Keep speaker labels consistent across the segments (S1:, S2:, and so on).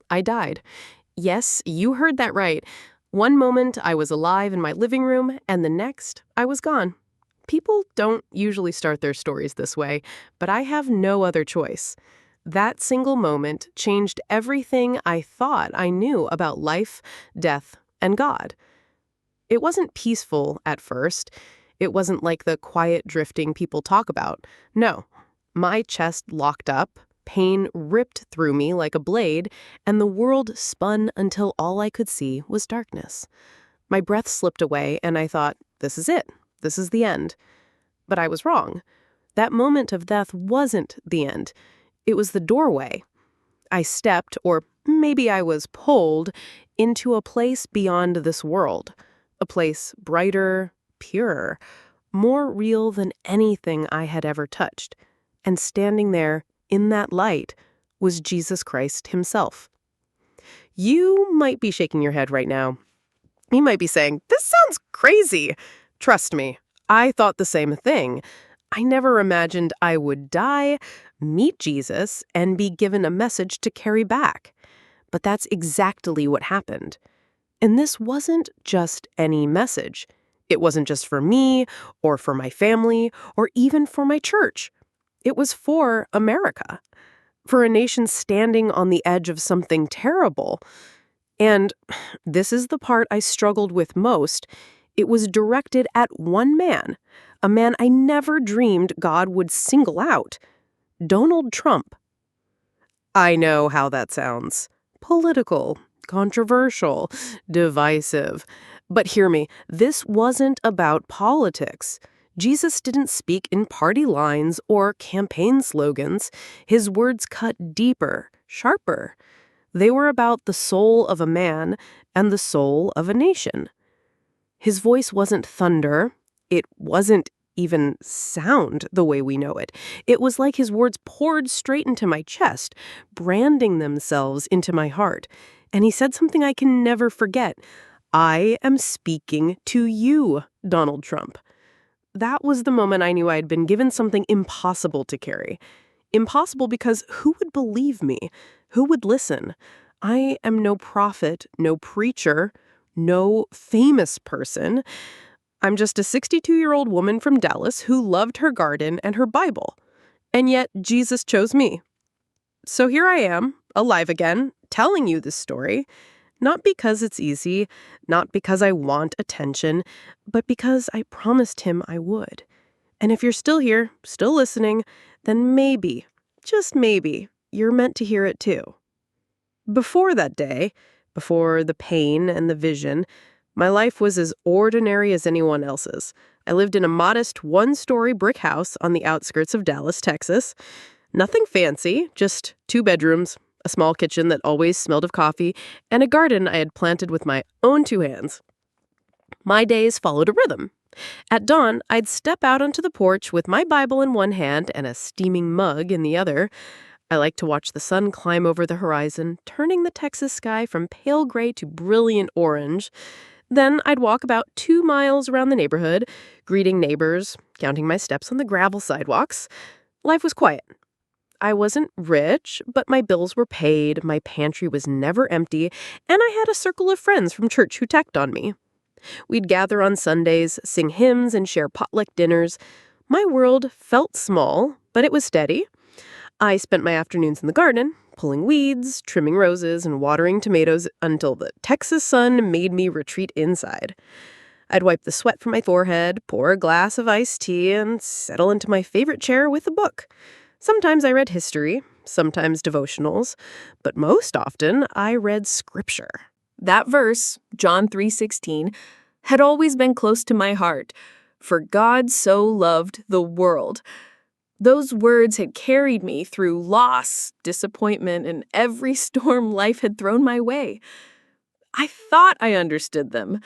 S1: I died. Yes, you heard that right. One moment I was alive in my living room, and the next I was gone. People don't usually start their stories this way, but I have no other choice. That single moment changed everything I thought I knew about life, death, and God. It wasn't peaceful at first. It wasn't like the quiet drifting people talk about. No. My chest locked up, pain ripped through me like a blade, and the world spun until all I could see was darkness. My breath slipped away, and I thought, this is it. This is the end. But I was wrong. That moment of death wasn't the end. It was the doorway. I stepped, or maybe I was pulled, into a place beyond this world. A place brighter, purer, more real than anything I had ever touched. And standing there, in that light, was Jesus Christ himself. You might be shaking your head right now. You might be saying, this sounds crazy. Trust me, I thought the same thing. I never imagined I would die, meet Jesus, and be given a message to carry back. But that's exactly what happened. And this wasn't just any message. It wasn't just for me, or for my family, or even for my church. It was for America, for a nation standing on the edge of something terrible. And this is the part I struggled with most. It was directed at one man, a man I never dreamed God would single out, Donald Trump. I know how that sounds. Political, controversial, divisive. But hear me, this wasn't about politics. Jesus didn't speak in party lines or campaign slogans. His words cut deeper, sharper. They were about the soul of a man and the soul of a nation. His voice wasn't thunder. It wasn't even sound the way we know it. It was like his words poured straight into my chest, branding themselves into my heart. And he said something I can never forget. I am speaking to you, Donald Trump. That was the moment I knew I had been given something impossible to carry. Impossible because who would believe me? Who would listen? I am no prophet, no preacher, no famous person. I'm just a 62-year-old woman from Dallas who loved her garden and her Bible. And yet Jesus chose me. So here I am, alive again, telling you this story. Not because it's easy, not because I want attention, but because I promised him I would. And if you're still here, still listening, then maybe, just maybe, you're meant to hear it too. Before that day, before the pain and the vision, my life was as ordinary as anyone else's. I lived in a modest one-story brick house on the outskirts of Dallas, Texas. Nothing fancy, just 2 bedrooms, a small kitchen that always smelled of coffee, and a garden I had planted with my own 2 hands. My days followed a rhythm. At dawn, I'd step out onto the porch with my Bible in one hand and a steaming mug in the other. I liked to watch the sun climb over the horizon, turning the Texas sky from pale gray to brilliant orange. Then I'd walk about 2 miles around the neighborhood, greeting neighbors, counting my steps on the gravel sidewalks. Life was quiet. I wasn't rich, but my bills were paid, my pantry was never empty, and I had a circle of friends from church who tacked on me. We'd gather on Sundays, sing hymns, and share potluck dinners. My world felt small, but it was steady. I spent my afternoons in the garden, pulling weeds, trimming roses, and watering tomatoes until the Texas sun made me retreat inside. I'd wipe the sweat from my forehead, pour a glass of iced tea, and settle into my favorite chair with a book. Sometimes I read history, sometimes devotionals, but most often I read scripture. That verse, John 3:16, had always been close to my heart. For God so loved the world. Those words had carried me through loss, disappointment, and every storm life had thrown my way. I thought I understood them.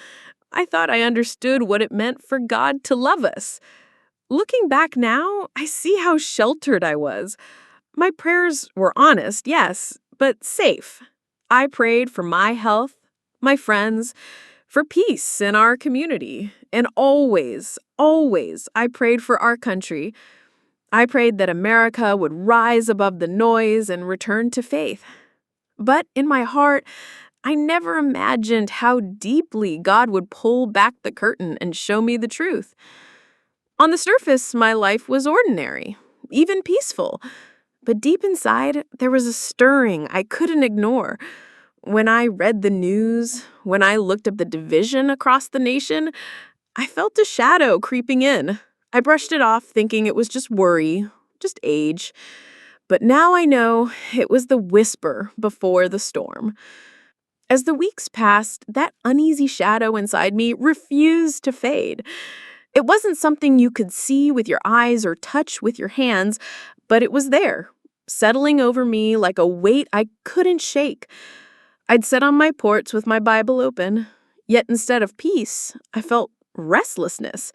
S1: I thought I understood what it meant for God to love us. Looking back now, I see how sheltered I was. My prayers were honest, yes, but safe. I prayed for my health, my friends, for peace in our community. And always, always, I prayed for our country. I prayed that America would rise above the noise and return to faith.
S2: But in my heart, I never imagined how deeply God would pull back the curtain and show me the truth. On the surface, my life was ordinary, even peaceful. But deep inside, there was a stirring I couldn't ignore. When I read the news, when I looked up the division across the nation, I felt a shadow creeping in. I brushed it off, thinking it was just worry, just age. But now I know it was the whisper before the storm. As the weeks passed, that uneasy shadow inside me refused to fade. It wasn't something you could see with your eyes or touch with your hands, but it was there, settling over me like a weight I couldn't shake. I'd sit on my porch with my Bible open, yet instead of peace, I felt restlessness.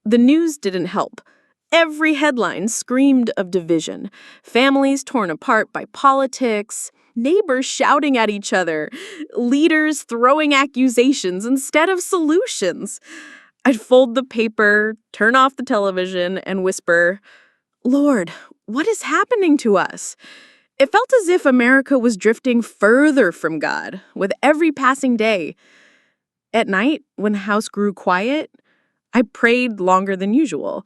S2: The news didn't help. Every headline screamed of division, families torn apart by politics, neighbors shouting at each other, leaders throwing accusations instead of solutions. I'd fold the paper, turn off the television, and whisper, "Lord, what is happening to us?" It felt as if America was drifting further from God with every passing day. At night, when the house grew quiet, I prayed longer than usual.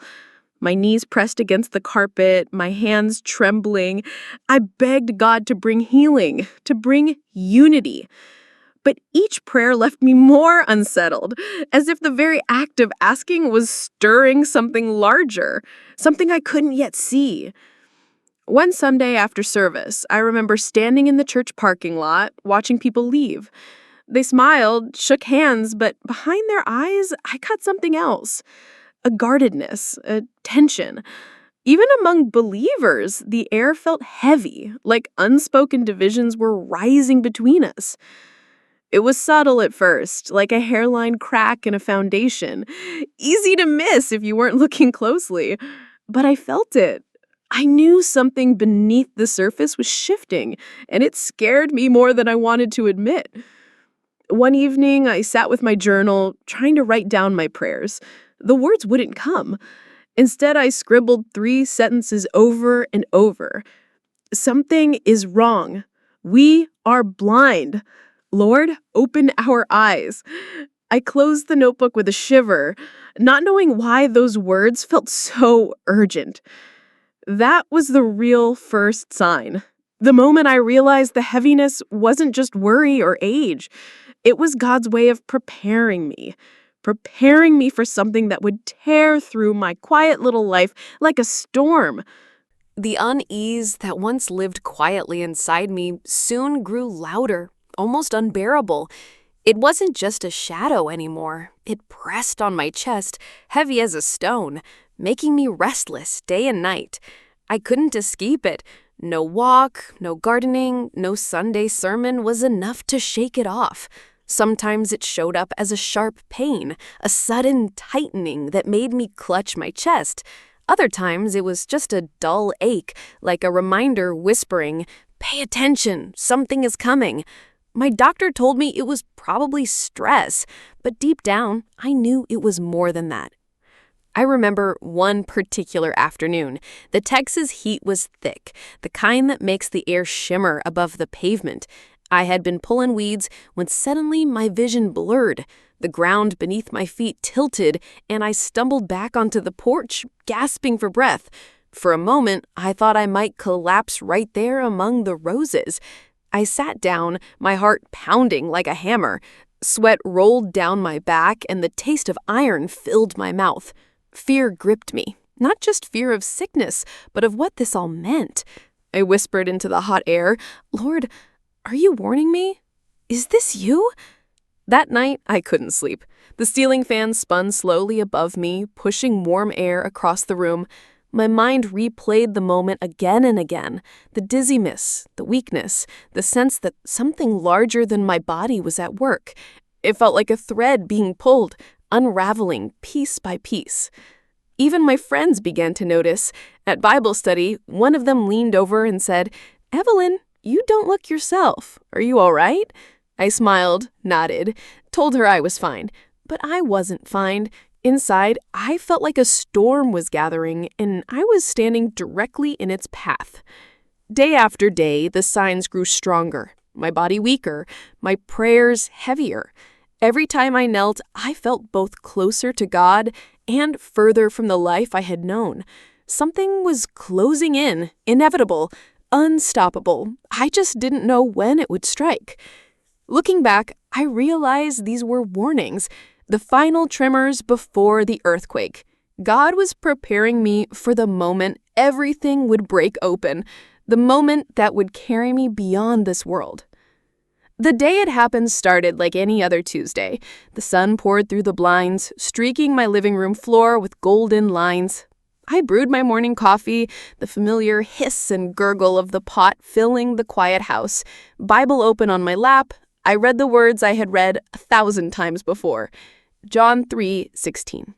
S2: My knees pressed against the carpet, my hands trembling. I begged God to bring healing, to bring unity. But each prayer left me more unsettled, as if the very act of asking was stirring something larger, something I couldn't yet see. One Sunday after service, I remember standing in the church parking lot, watching people leave. They smiled, shook hands, but behind their eyes, I caught something else. A guardedness, a tension. Even among believers, the air felt heavy, like unspoken divisions were rising between us. It was subtle at first, like a hairline crack in a foundation. Easy to miss if you weren't looking closely. But I felt it. I knew something beneath the surface was shifting, and it scared me more than I wanted to admit. One evening, I sat with my journal, trying to write down my prayers. The words wouldn't come. Instead, I scribbled 3 sentences over and over. Something is wrong. We are blind. Lord, open our eyes. I closed the notebook with a shiver, not knowing why those words felt so urgent. That was the real first sign. The moment I realized the heaviness wasn't just worry or age. It was God's way of preparing me for something that would tear through my quiet little life like a storm.
S1: The unease that once lived quietly inside me soon grew louder, almost unbearable. It wasn't just a shadow anymore. It pressed on my chest, heavy as a stone, making me restless day and night. I couldn't escape it. No walk, no gardening, no Sunday sermon was enough to shake it off. Sometimes it showed up as a sharp pain, a sudden tightening that made me clutch my chest. Other times it was just a dull ache, like a reminder whispering, "Pay attention, something is coming." My doctor told me it was probably stress, but deep down, I knew it was more than that. I remember one particular afternoon. The Texas heat was thick, the kind that makes the air shimmer above the pavement. I had been pulling weeds when suddenly my vision blurred. The ground beneath my feet tilted, and I stumbled back onto the porch, gasping for breath. For a moment, I thought I might collapse right there among the roses. I sat down, my heart pounding like a hammer. Sweat rolled down my back, and the taste of iron filled my mouth. Fear gripped me, not just fear of sickness, but of what this all meant. I whispered into the hot air, "Lord, are you warning me? Is this you?" That night, I couldn't sleep. The ceiling fan spun slowly above me, pushing warm air across the room. My mind replayed the moment again and again. The dizziness, the weakness, the sense that something larger than my body was at work. It felt like a thread being pulled, unraveling piece by piece. Even my friends began to notice. At Bible study, one of them leaned over and said, "Evelyn, you don't look yourself. Are you all right?" I smiled, nodded, told her I was fine. But I wasn't fine. Inside, I felt like a storm was gathering, and I was standing directly in its path.
S2: Day after day, the signs grew stronger, my body weaker, my prayers heavier. Every time I knelt, I felt both closer to God and further from the life I had known. Something was closing in, inevitable, unstoppable. I just didn't know when it would strike. Looking back, I realized these were warnings, the final tremors before the earthquake. God was preparing me for the moment everything would break open, the moment that would carry me beyond this world. The day it happened started like any other Tuesday. The sun poured through the blinds, streaking my living room floor with golden lines. I brewed my morning coffee, the familiar hiss and gurgle of the pot filling the quiet house. Bible open on my lap, I read the words I had read 1,000 times before. John 3:16.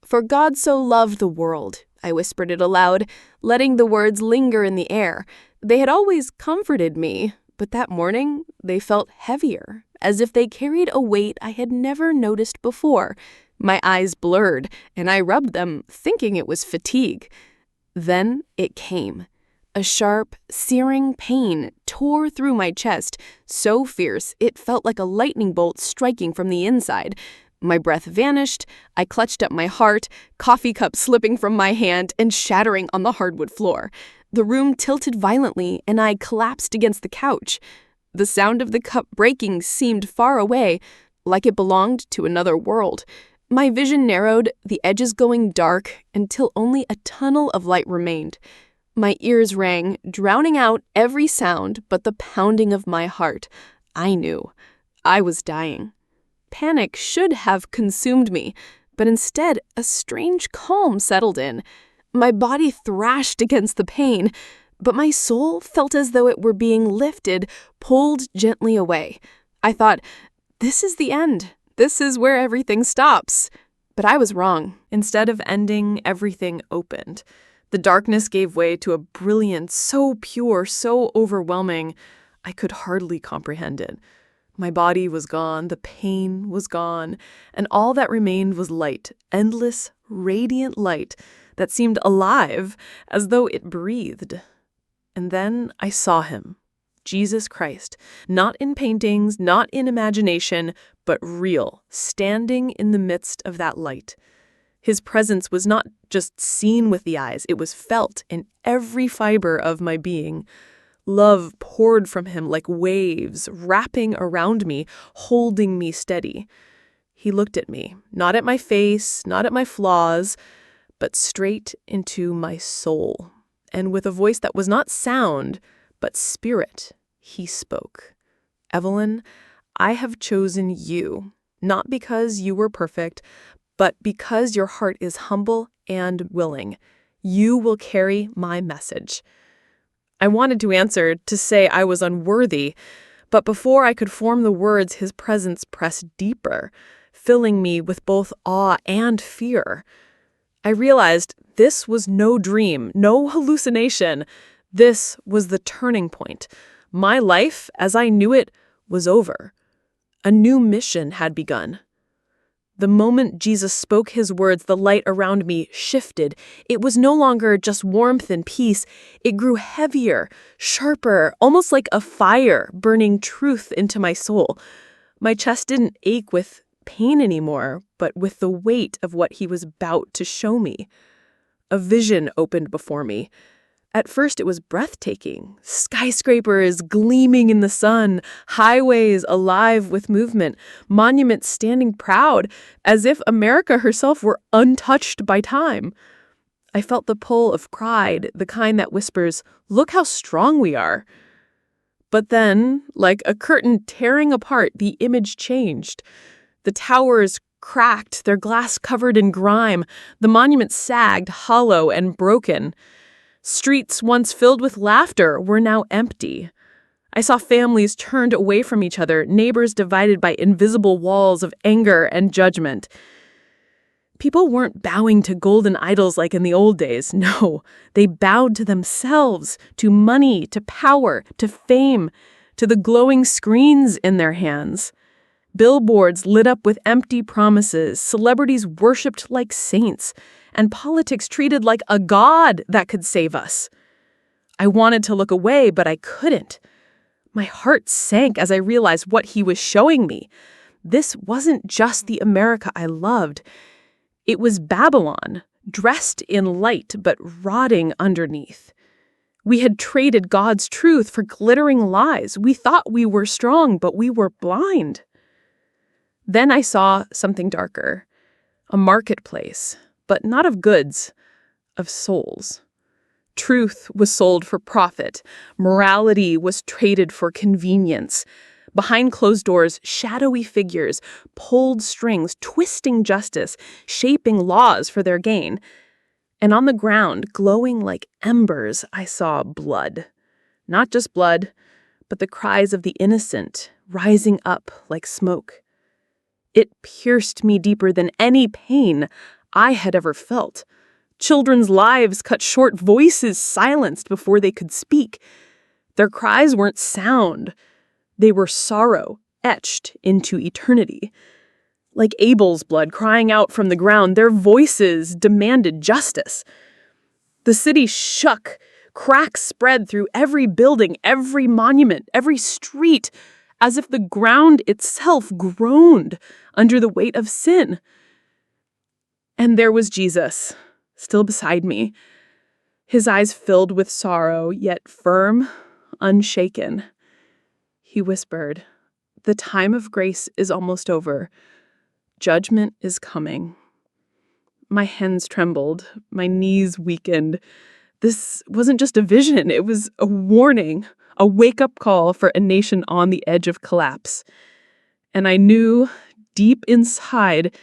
S2: For God so loved the world, I whispered it aloud, letting the words linger in the air. They had always comforted me, but that morning they felt heavier, as if they carried a weight I had never noticed before. My eyes blurred, and I rubbed them, thinking it was fatigue. Then it came. A sharp, searing pain tore through my chest, so fierce it felt like a lightning bolt striking from the inside. My breath vanished, I clutched at my heart, coffee cup slipping from my hand and shattering on the hardwood floor. The room tilted violently, and I collapsed against the couch. The sound of the cup breaking seemed far away, like it belonged to another world. My vision narrowed, the edges going dark, until only a tunnel of light remained. My ears rang, drowning out every sound but the pounding of my heart. I knew. I was dying. Panic should have consumed me, but instead a strange calm settled in. My body thrashed against the pain, but my soul felt as though it were being lifted, pulled gently away. I thought, this is the end. This is where everything stops. But I was wrong. Instead of ending, everything opened. The darkness gave way to a brilliance so pure, so overwhelming, I could hardly comprehend it. My body was gone, the pain was gone, and all that remained was light, endless, radiant light that seemed alive, as though it breathed. And then I saw him, Jesus Christ, not in paintings, not in imagination, but real, standing in the midst of that light. His presence was not just seen with the eyes, it was felt in every fiber of my being. Love poured from him like waves, wrapping around me, holding me steady. He looked at me, not at my face, not at my flaws, but straight into my soul. And with a voice that was not sound, but spirit, he spoke. Evelyn, I have chosen you, not because you were perfect, but because your heart is humble and willing. You will carry my message. I wanted to answer, to say I was unworthy, but before I could form the words, his presence pressed deeper, filling me with both awe and fear. I realized this was no dream, no hallucination. This was the turning point. My life, as I knew it, was over. A new mission had begun. The moment Jesus spoke his words, the light around me shifted. It was no longer just warmth and peace. It grew heavier, sharper, almost like a fire burning truth into my soul. My chest didn't ache with pain anymore, but with the weight of what he was about to show me. A vision opened before me. At first, it was breathtaking. Skyscrapers gleaming in the sun, highways alive with movement, monuments standing proud, as if America herself were untouched by time. I felt the pull of pride, the kind that whispers, "Look how strong we are." But then, like a curtain tearing apart, the image changed. The towers cracked, their glass covered in grime. The monuments sagged, hollow and broken. Streets once filled with laughter were now empty. I saw families turned away from each other, neighbors divided by invisible walls of anger and judgment. People weren't bowing to golden idols like in the old days. No, they bowed to themselves, to money, to power, to fame, to the glowing screens in their hands. Billboards lit up with empty promises, celebrities worshipped like saints, and politics treated like a god that could save us. I wanted to look away, but I couldn't. My heart sank as I realized what he was showing me. This wasn't just the America I loved. It was Babylon, dressed in light but rotting underneath. We had traded God's truth for glittering lies. We thought we were strong, but we were blind. Then I saw something darker, a marketplace, but not of goods, of souls. Truth was sold for profit. Morality was traded for convenience. Behind closed doors, shadowy figures pulled strings, twisting justice, shaping laws for their gain. And on the ground, glowing like embers, I saw blood. Not just blood, but the cries of the innocent, rising up like smoke. It pierced me deeper than any pain I had ever felt. Children's lives cut short, voices silenced before they could speak. Their cries weren't sound. They were sorrow, etched into eternity. Like Abel's blood crying out from the ground, their voices demanded justice. The city shook. Cracks spread through every building, every monument, every street, as if the ground itself groaned under the weight of sin. And there was Jesus, still beside me, his eyes filled with sorrow, yet firm, unshaken. He whispered, "The time of grace is almost over. Judgment is coming." My hands trembled, my knees weakened. This wasn't just a vision, it was a warning, a wake-up call for a nation on the edge of collapse. And I knew, deep inside,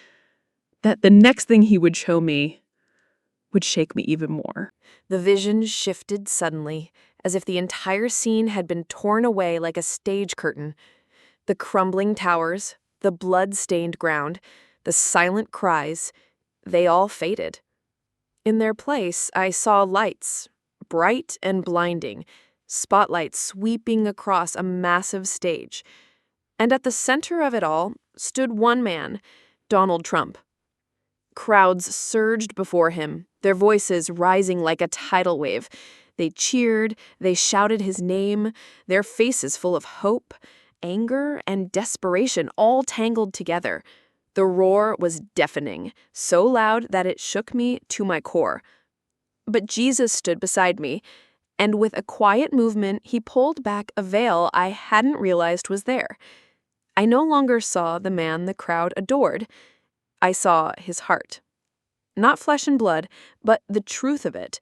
S2: that the next thing he would show me would shake me even more.
S1: The vision shifted suddenly, as if the entire scene had been torn away like a stage curtain. The crumbling towers, the blood-stained ground, the silent cries, they all faded. In their place, I saw lights, bright and blinding, spotlights sweeping across a massive stage. And at the center of it all stood one man, Donald Trump. Crowds surged before him, their voices rising like a tidal wave. They cheered, they shouted his name, their faces full of hope, anger, and desperation all tangled together. The roar was deafening, so loud that it shook me to my core. But Jesus stood beside me, and with a quiet movement, he pulled back a veil I hadn't realized was there. I no longer saw the man the crowd adored. I saw his heart. Not flesh and blood, but the truth of it.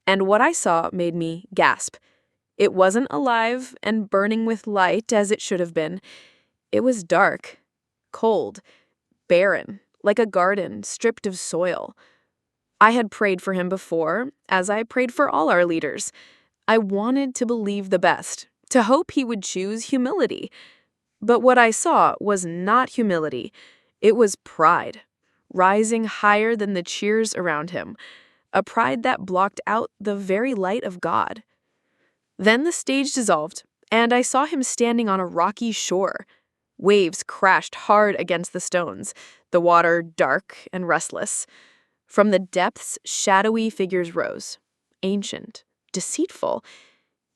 S1: And what I saw made me gasp. It wasn't alive and burning with light as it should have been. It was dark, cold, barren, like a garden stripped of soil. I had prayed for him before, as I prayed for all our leaders. I wanted to believe the best, to hope he would choose humility. But what I saw was not humility. It was pride, rising higher than the cheers around him, a pride that blocked out the very light of God. Then the stage dissolved, and I saw him standing on a rocky shore. Waves crashed hard against the stones, the water dark and restless. From the depths, shadowy figures rose, ancient, deceitful,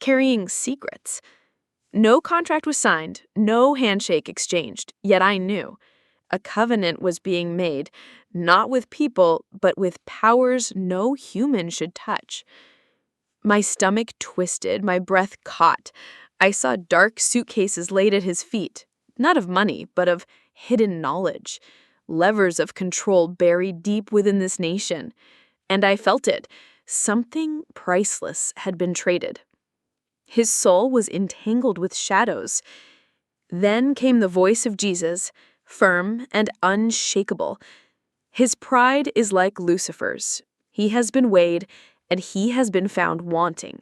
S1: carrying secrets. No contract was signed, no handshake exchanged, yet I knew. A covenant was being made, not with people, but with powers no human should touch. My stomach twisted, my breath caught. I saw dark suitcases laid at his feet, not of money, but of hidden knowledge, levers of control buried deep within this nation. And I felt it. Something priceless had been traded. His soul was entangled with shadows. Then came the voice of Jesus, firm and unshakable. His pride is like Lucifer's. He has been weighed, and he has been found wanting.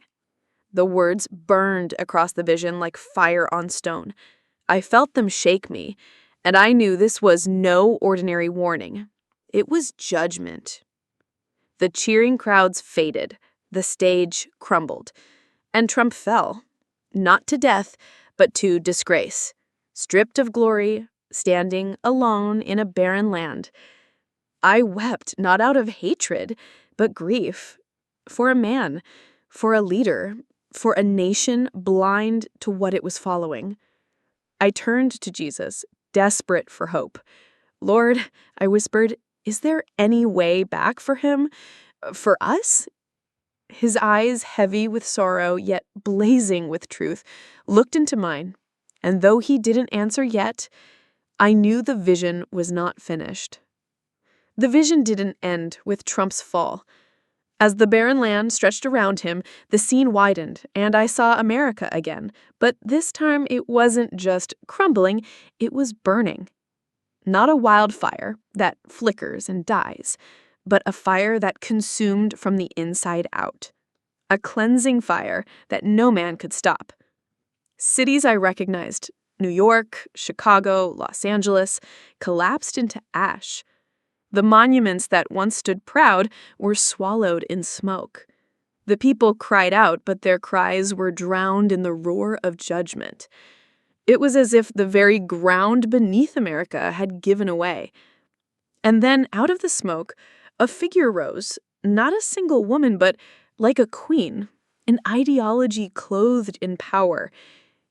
S1: The words burned across the vision like fire on stone. I felt them shake me, and I knew this was no ordinary warning. It was judgment. The cheering crowds faded. The stage crumbled. And Trump fell, not to death, but to disgrace. Stripped of glory, standing alone in a barren land. I wept not out of hatred, but grief. For a man, for a leader,
S2: for a nation blind to what it was following. I turned to Jesus, desperate for hope. Lord, I whispered, is there any way back for him? For us? His eyes, heavy with sorrow, yet blazing with truth, looked into mine, and though he didn't answer yet, I knew the vision was not finished. The vision didn't end with Trump's fall. As the barren land stretched around him, the scene widened, and I saw America again. But this time it wasn't just crumbling, it was burning. Not a wildfire that flickers and dies, but a fire that consumed from the inside out. A cleansing fire that no man could stop. Cities I recognized, New York, Chicago, Los Angeles, collapsed into ash. The monuments that once stood proud were swallowed in smoke. The people cried out, but their cries were drowned in the roar of judgment. It was as if the very ground beneath America had given away. And then, out of the smoke, a figure rose, not a single woman, but like a queen, an ideology clothed in power.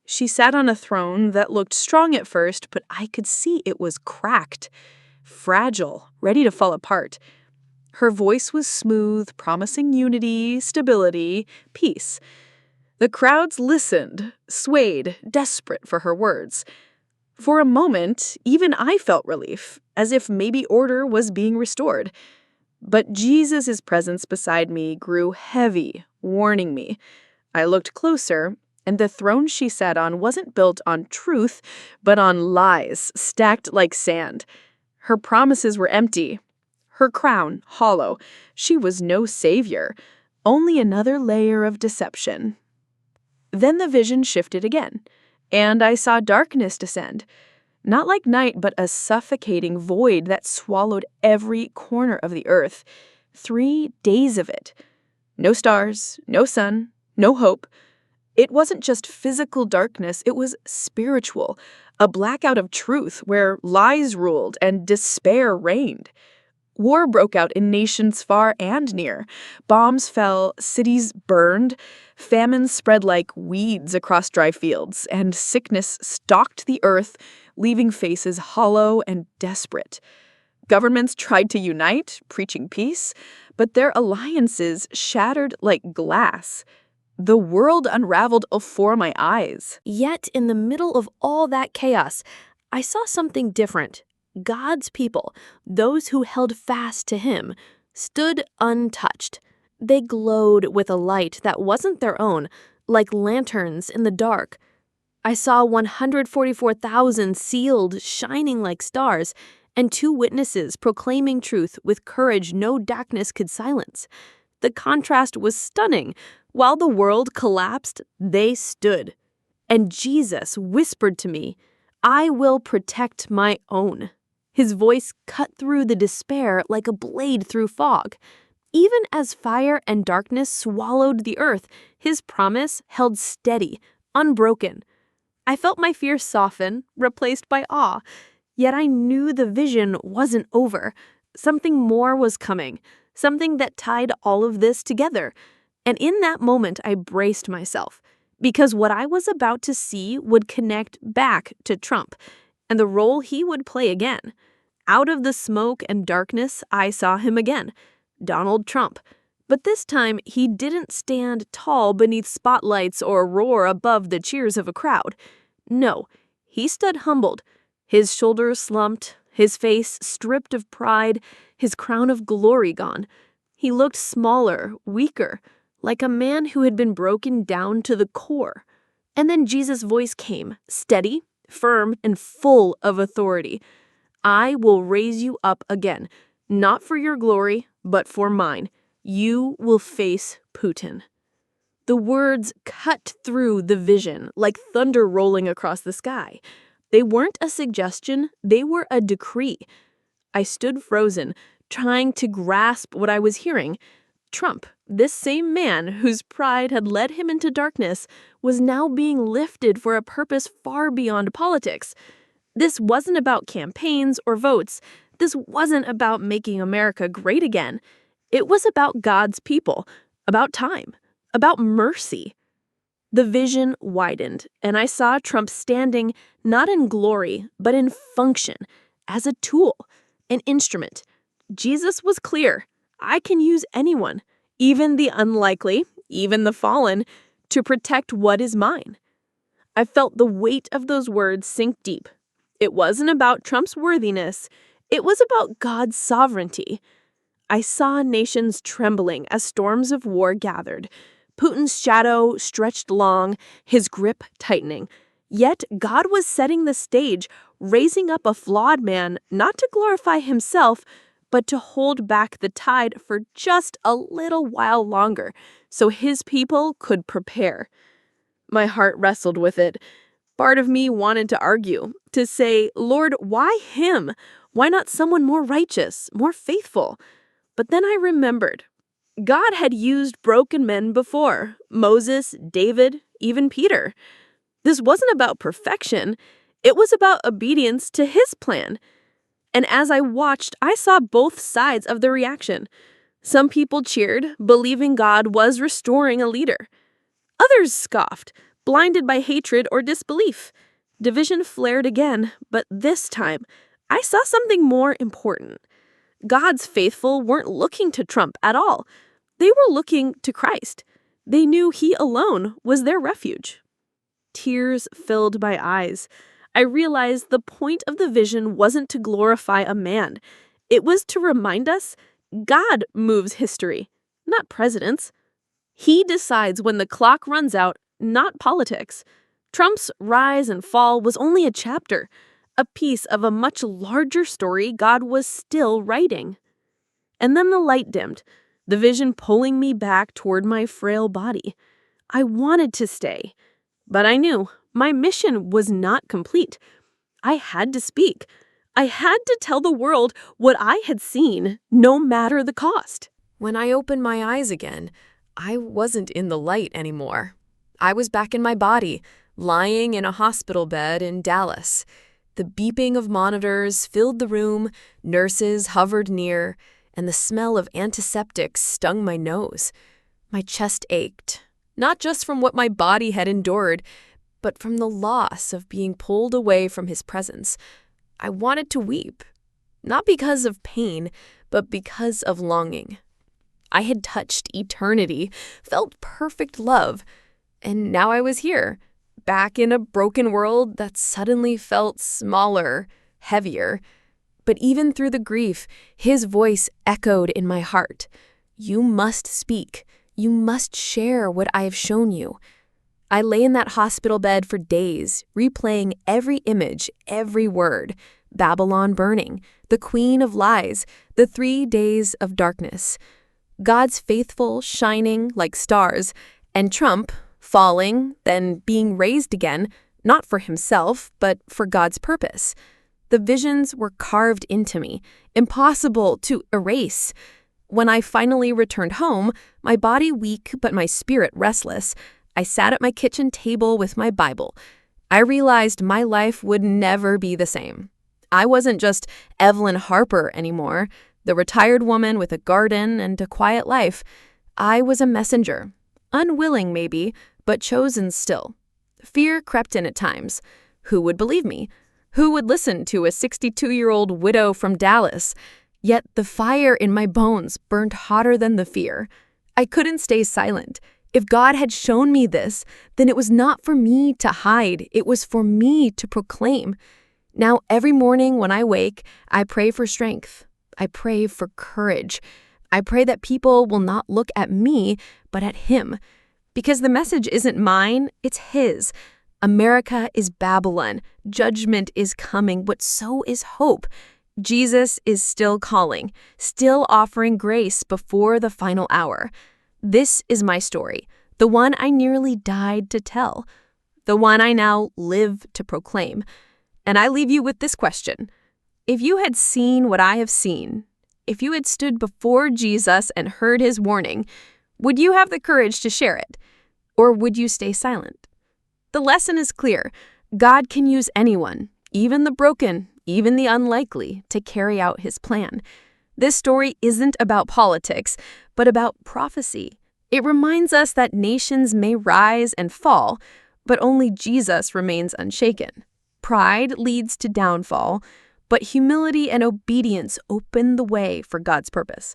S2: She sat on a throne that looked strong at first, but I could see it was cracked, fragile, ready to fall apart. Her voice was smooth, promising unity, stability, peace. The crowds listened, swayed, desperate for her words. For a moment, even I felt relief, as if maybe order was being restored. But Jesus' presence beside me grew heavy, warning me. I looked closer, and the throne she sat on wasn't built on truth, but on lies, stacked like sand. Her promises were empty, her crown hollow. She was no savior, only another layer of deception. Then the vision shifted again, and I saw darkness descend. Not like night, but a suffocating void that swallowed every corner of the earth. 3 days of it. No stars, no sun, no hope. It wasn't just physical darkness, it was spiritual. A blackout of truth where lies ruled and despair reigned. War broke out in nations far and near. Bombs fell, cities burned, famine spread like weeds across dry fields, and sickness stalked the earth, leaving faces hollow and desperate. Governments tried to unite, preaching peace, but their alliances shattered like glass. The world unraveled afore my eyes.
S3: Yet, in the middle of all that chaos, I saw something different. God's people, those who held fast to him, stood untouched. They glowed with a light that wasn't their own, like lanterns in the dark. I saw 144,000 sealed, shining like stars, and 2 witnesses proclaiming truth with courage no darkness could silence. The contrast was stunning. While the world collapsed, they stood. And Jesus whispered to me, "I will protect my own." His voice cut through the despair like a blade through fog. Even as fire and darkness swallowed the earth, his promise held steady, unbroken. I felt my fear soften, replaced by awe. Yet I knew the vision wasn't over. Something more was coming, something that tied all of this together. And in that moment, I braced myself, because what I was about to see would connect back to Trump, and the role he would play again. Out of the smoke and darkness, I saw him again, Donald Trump. But this time, he didn't stand tall beneath spotlights or roar above the cheers of a crowd. No, he stood humbled, his shoulders slumped, his face stripped of pride, his crown of glory gone. He looked smaller, weaker, like a man who had been broken down to the core. And then Jesus' voice came, steady, firm, and full of authority. "I will raise you up again, not for your glory, but for mine. You will face Putin." The words cut through the vision like thunder rolling across the sky. They weren't a suggestion, they were a decree. I stood frozen, trying to grasp what I was hearing. Trump, this same man whose pride had led him into darkness, was now being lifted for a purpose far beyond politics. This wasn't about campaigns or votes. This wasn't about making America great again. It was about God's people, about time, about mercy. The vision widened, and I saw Trump standing not in glory, but in function, as a tool, an instrument. Jesus was clear. I can use anyone, even the unlikely, even the fallen, to protect what is mine. I felt the weight of those words sink deep. It wasn't about Trump's worthiness. It was about God's sovereignty. I saw nations trembling as storms of war gathered. Putin's shadow stretched long, his grip tightening. Yet God was setting the stage, raising up a flawed man not to glorify himself, but to hold back the tide for just a little while longer so his people could prepare. My heart wrestled with it. Part of me wanted to argue, to say, Lord, why him? Why not someone more righteous, more faithful? But then I remembered. God had used broken men before, Moses, David, even Peter. This wasn't about perfection. It was about obedience to his plan. And as I watched, I saw both sides of the reaction. Some people cheered, believing God was restoring a leader. Others scoffed, blinded by hatred or disbelief. Division flared again, but this time, I saw something more important. God's faithful weren't looking to Trump at all. They were looking to Christ. They knew he alone was their refuge. Tears filled my eyes. I realized the point of the vision wasn't to glorify a man. It was to remind us God moves history, not presidents. He decides when the clock runs out, not politics. Trump's rise and fall was only a chapter, a piece of a much larger story God was still writing. And then the light dimmed, the vision pulling me back toward my frail body. I wanted to stay, but I knew my mission was not complete. I had to speak. I had to tell the world what I had seen, no matter the cost.
S1: When I opened my eyes again, I wasn't in the light anymore. I was back in my body, lying in a hospital bed in Dallas. The beeping of monitors filled the room, nurses hovered near, and the smell of antiseptics stung my nose. My chest ached, not just from what my body had endured, but from the loss of being pulled away from his presence. I wanted to weep, not because of pain, but because of longing. I had touched eternity, felt perfect love, and now I was here, back in a broken world that suddenly felt smaller, heavier. But even through the grief, his voice echoed in my heart. You must speak. You must share what I have shown you. I lay in that hospital bed for days, replaying every image, every word. Babylon burning, the queen of lies, the 3 days of darkness. God's faithful shining like stars, and Trump falling, then being raised again, not for himself, but for God's purpose. The visions were carved into me, impossible to erase. When I finally returned home, my body weak but my spirit restless, I sat at my kitchen table with my Bible. I realized my life would never be the same. I wasn't just Evelyn Harper anymore, the retired woman with a garden and a quiet life. I was a messenger, unwilling maybe, but chosen still. Fear crept in at times. Who would believe me? Who would listen to a 62-year-old widow from Dallas? Yet the fire in my bones burned hotter than the fear. I couldn't stay silent. If God had shown me this, then it was not for me to hide. It was for me to proclaim. Now, every morning when I wake, I pray for strength. I pray for courage. I pray that people will not look at me, but at him. Because the message isn't mine, it's his. America is Babylon. Judgment is coming, but so is hope. Jesus is still calling, still offering grace before the final hour. This is my story, the one I nearly died to tell, the one I now live to proclaim. And I leave you with this question. If you had seen what I have seen, if you had stood before Jesus and heard his warning, would you have the courage to share it? Or would you stay silent? The lesson is clear. God can use anyone, even the broken, even the unlikely, to carry out his plan. This story isn't about politics, but about prophecy.
S2: It reminds us that nations may rise and fall, but only Jesus remains unshaken. Pride leads to downfall, but humility and obedience open the way for God's purpose.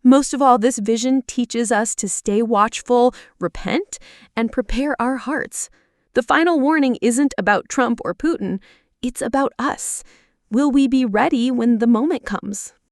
S2: Most of all, this vision teaches us to stay watchful, repent, and prepare our hearts. The final warning isn't about Trump or Putin, it's about us. Will we be ready when the moment comes?